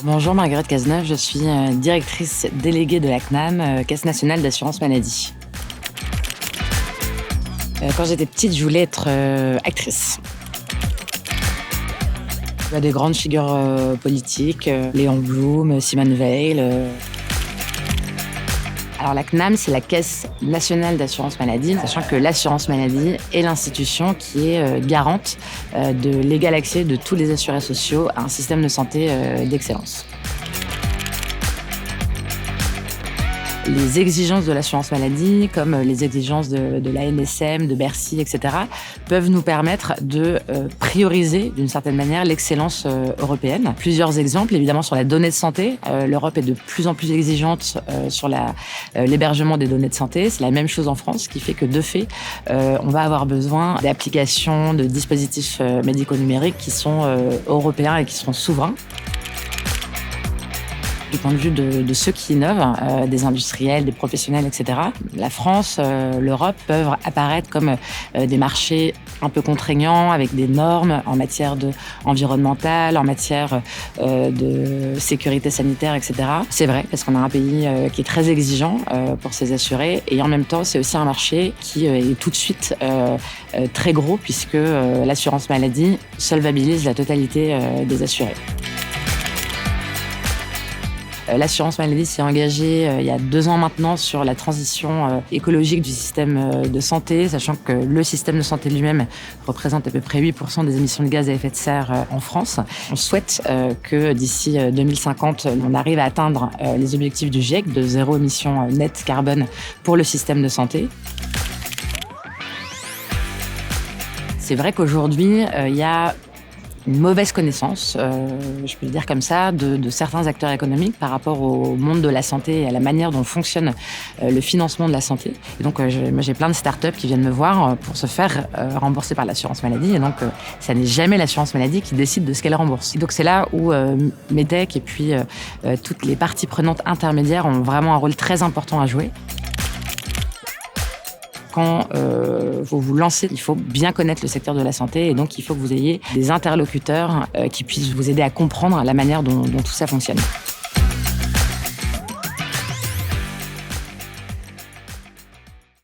Bonjour Marguerite Cazeneuve, je suis directrice déléguée de la CNAM, Caisse nationale d'assurance maladie. Quand j'étais petite, je voulais être actrice. Il y a des grandes figures politiques, Léon Blum, Simone Veil. Alors la CNAM, c'est la Caisse nationale d'assurance maladie, sachant que l'assurance maladie est l'institution qui est garante de l'égal accès de tous les assurés sociaux à un système de santé d'excellence. Les exigences de l'assurance maladie, comme les exigences de l'ANSM, de Bercy, etc., peuvent nous permettre de prioriser, d'une certaine manière, l'excellence européenne. Plusieurs exemples, évidemment, sur la donnée de santé. L'Europe est de plus en plus exigeante sur l'hébergement des données de santé. C'est la même chose en France, ce qui fait que, de fait, on va avoir besoin d'applications, de dispositifs médico-numériques qui sont européens et qui sont souverains. Du point de vue de ceux qui innovent, des industriels, des professionnels, etc., la France, l'Europe peuvent apparaître comme des marchés un peu contraignants, avec des normes en matière environnementale, en matière de sécurité sanitaire, etc. C'est vrai, parce qu'on a un pays qui est très exigeant pour ses assurés, et en même temps, c'est aussi un marché qui est tout de suite très gros, puisque l'assurance maladie solvabilise la totalité des assurés. L'assurance maladie s'est engagée il y a 2 ans maintenant sur la transition écologique du système de santé, sachant que le système de santé lui-même représente à peu près 8% des émissions de gaz à effet de serre en France. On souhaite que d'ici 2050, on arrive à atteindre les objectifs du GIEC de 0 émission nette carbone pour le système de santé. C'est vrai qu'aujourd'hui, il y a une mauvaise connaissance, je peux le dire comme ça, de certains acteurs économiques par rapport au monde de la santé et à la manière dont fonctionne le financement de la santé. Et donc, moi, j'ai plein de startups qui viennent me voir pour se faire rembourser par l'assurance maladie. Et donc, ça n'est jamais l'assurance maladie qui décide de ce qu'elle rembourse. Et donc, c'est là où MEDEC et puis toutes les parties prenantes intermédiaires ont vraiment un rôle très important à jouer. Quand vous vous lancez, il faut bien connaître le secteur de la santé et donc il faut que vous ayez des interlocuteurs qui puissent vous aider à comprendre la manière dont tout ça fonctionne.